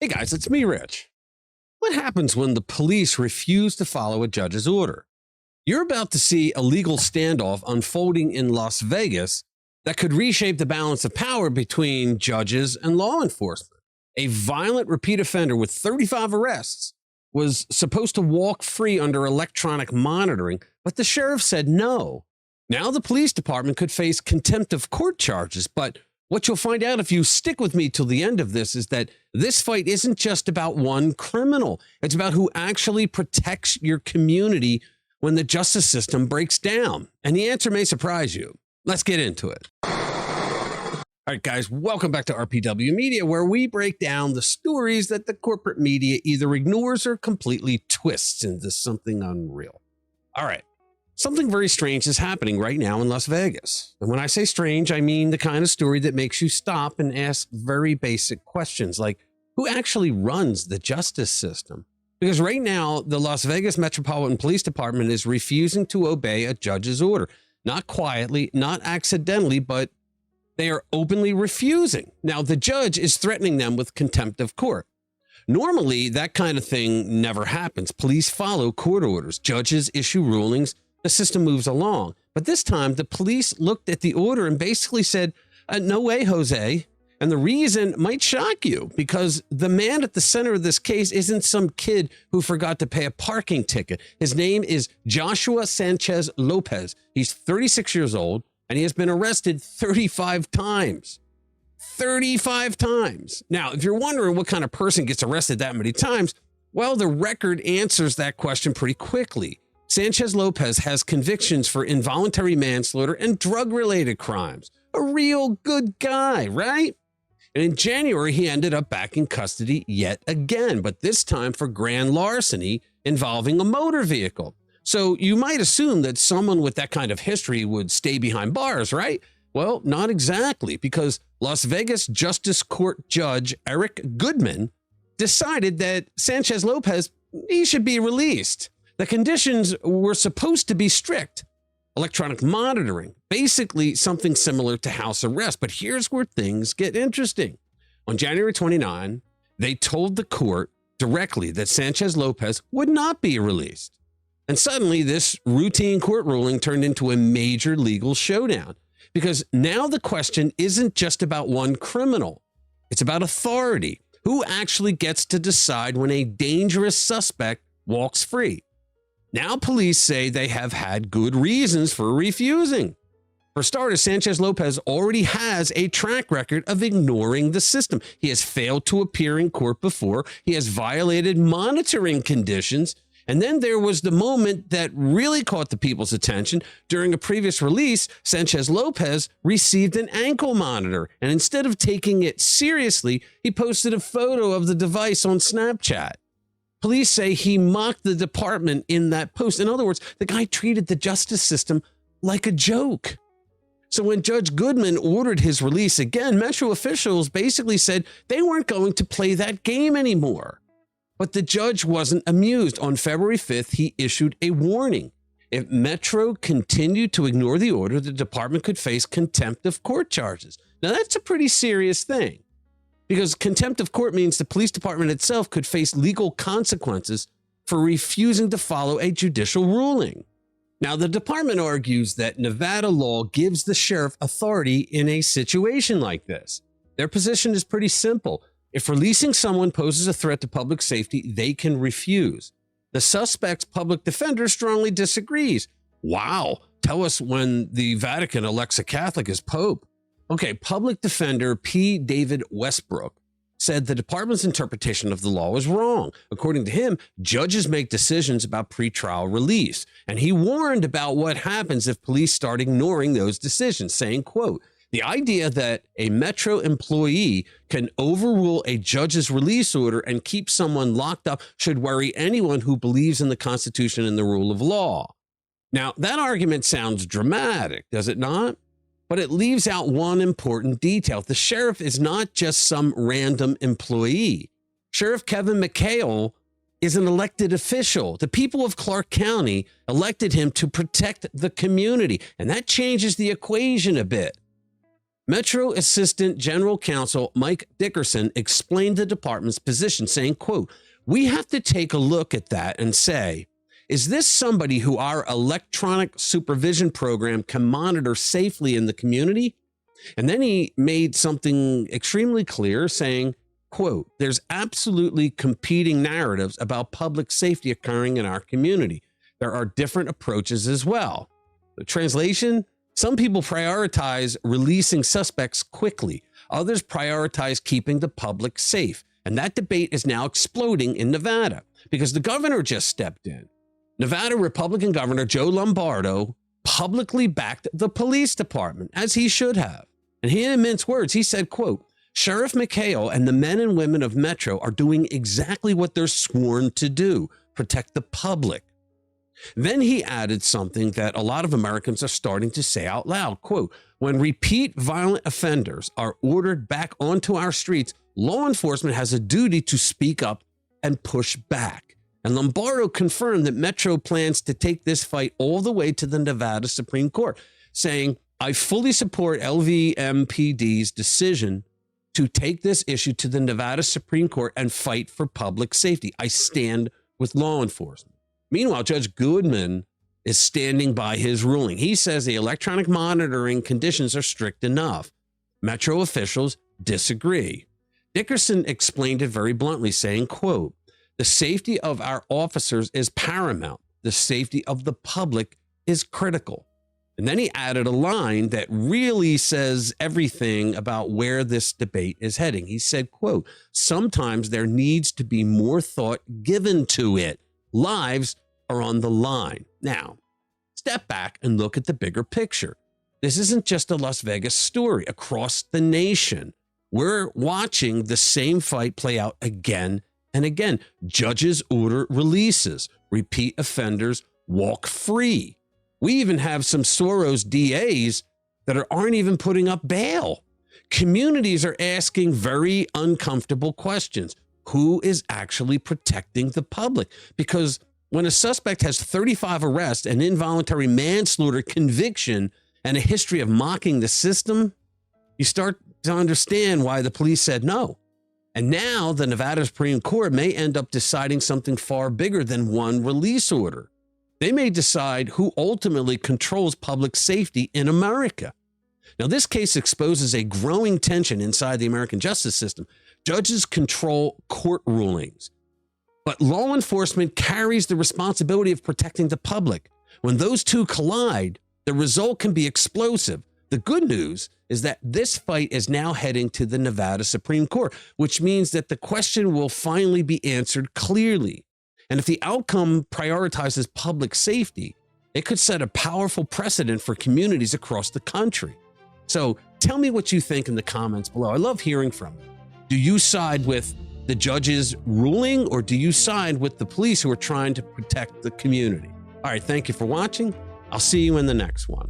Hey guys, it's me, Rich. What happens when the police refuse to follow a judge's order? You're about to see a legal standoff unfolding in Las Vegas that could reshape the balance of power between judges and law enforcement. A violent repeat offender with 35 arrests was supposed to walk free under electronic monitoring, but the sheriff said no. Now the police department could face contempt of court charges, but what you'll find out if you stick with me till the end of this is that this fight isn't just about one criminal. It's about who actually protects your community when the justice system breaks down. And the answer may surprise you. Let's get into it. All right, guys, welcome back to RPW Media, where we break down the stories that the corporate media either ignores or completely twists into something unreal. All right. Something very strange is happening right now in Las Vegas. And when I say strange, I mean the kind of story that makes you stop and ask very basic questions like, who actually runs the justice system? Because right now, the Las Vegas Metropolitan Police Department is refusing to obey a judge's order. Not quietly, not accidentally, but they are openly refusing. Now, the judge is threatening them with contempt of court. Normally, that kind of thing never happens. Police follow court orders. Judges issue rulings. The system moves along. But this time, the police looked at the order and basically said, no way, Jose. And the reason might shock you, because the man at the center of this case isn't some kid who forgot to pay a parking ticket. His name is Joshua Sanchez-Lopez. He's 36 years old, and he has been arrested 35 times. 35 times. Now, if you're wondering what kind of person gets arrested that many times, well, the record answers that question pretty quickly. Sanchez-Lopez has convictions for involuntary manslaughter and drug-related crimes. A real good guy, right? And in January, he ended up back in custody yet again, but this time for grand larceny involving a motor vehicle. So you might assume that someone with that kind of history would stay behind bars, right? Well, not exactly, because Las Vegas Justice Court Judge Eric Goodman decided that Sanchez-Lopez, he should be released. The conditions were supposed to be strict. Electronic monitoring, basically something similar to house arrest. But here's where things get interesting. On January 29, they told the court directly that Sanchez-Lopez would not be released. And suddenly this routine court ruling turned into a major legal showdown, because now the question isn't just about one criminal. It's about authority. Who actually gets to decide when a dangerous suspect walks free? Now police say they have had good reasons for refusing. For starters, Sanchez-Lopez already has a track record of ignoring the system. He has failed to appear in court before. He has violated monitoring conditions. And then there was the moment that really caught the people's attention. During a previous release, Sanchez-Lopez received an ankle monitor. And instead of taking it seriously, he posted a photo of the device on Snapchat. Police say he mocked the department in that post. In other words, the guy treated the justice system like a joke. So when Judge Goodman ordered his release again, Metro officials basically said they weren't going to play that game anymore. But the judge wasn't amused. On February 5th, he issued a warning. If Metro continued to ignore the order, the department could face contempt of court charges. Now, that's a pretty serious thing, because contempt of court means the police department itself could face legal consequences for refusing to follow a judicial ruling. Now, the department argues that Nevada law gives the sheriff authority in a situation like this. Their position is pretty simple. If releasing someone poses a threat to public safety, they can refuse. The suspect's public defender strongly disagrees. Wow, tell us when the Vatican elects a Catholic as Pope. Okay, public defender P. David Westbrook said the department's interpretation of the law was wrong. According to him, judges make decisions about pretrial release. And he warned about what happens if police start ignoring those decisions, saying, quote, the idea that a Metro employee can overrule a judge's release order and keep someone locked up should worry anyone who believes in the Constitution and the rule of law. Now, that argument sounds dramatic, does it not? But it leaves out one important detail. The sheriff is not just some random employee. Sheriff Kevin McMahill is an elected official. The people of Clark County elected him to protect the community, and that changes the equation a bit. Metro Assistant General Counsel Mike Dickerson explained the department's position, saying, quote, "We have to take a look at that and say, is this somebody who our electronic supervision program can monitor safely in the community?" And then he made something extremely clear, saying, quote, "There's absolutely competing narratives about public safety occurring in our community. There are different approaches as well." The translation: some people prioritize releasing suspects quickly. Others prioritize keeping the public safe. And that debate is now exploding in Nevada because the governor just stepped in. Nevada Republican Governor Joe Lombardo publicly backed the police department, as he should have. And he didn't mince words. He said, quote, "Sheriff McMahill and the men and women of Metro are doing exactly what they're sworn to do, protect the public." Then he added something that a lot of Americans are starting to say out loud, quote, "When repeat violent offenders are ordered back onto our streets, law enforcement has a duty to speak up and push back." And Lombardo confirmed that Metro plans to take this fight all the way to the Nevada Supreme Court, saying, "I fully support LVMPD's decision to take this issue to the Nevada Supreme Court and fight for public safety. I stand with law enforcement." Meanwhile, Judge Goodman is standing by his ruling. He says the electronic monitoring conditions are strict enough. Metro officials disagree. Dickerson explained it very bluntly, saying, quote, "The safety of our officers is paramount. The safety of the public is critical." And then he added a line that really says everything about where this debate is heading. He said, quote, "Sometimes there needs to be more thought given to it. Lives are on the line." Now, step back and look at the bigger picture. This isn't just a Las Vegas story. Across the nation, we're watching the same fight play out again and again. Judges order releases. Repeat offenders walk free. We even have some Soros DAs that aren't even putting up bail. Communities are asking very uncomfortable questions. Who is actually protecting the public? Because when a suspect has 35 arrests, an involuntary manslaughter conviction, and a history of mocking the system, you start to understand why the police said no. And now the Nevada Supreme Court may end up deciding something far bigger than one release order. They may decide who ultimately controls public safety in America. Now, this case exposes a growing tension inside the American justice system. Judges control court rulings, but law enforcement carries the responsibility of protecting the public. When those two collide, the result can be explosive. The good news is that this fight is now heading to the Nevada Supreme Court, which means that the question will finally be answered clearly. And if the outcome prioritizes public safety, it could set a powerful precedent for communities across the country. So tell me what you think in the comments below. I love hearing from you. Do you side with the judge's ruling, or do you side with the police who are trying to protect the community? All right, thank you for watching. I'll see you in the next one.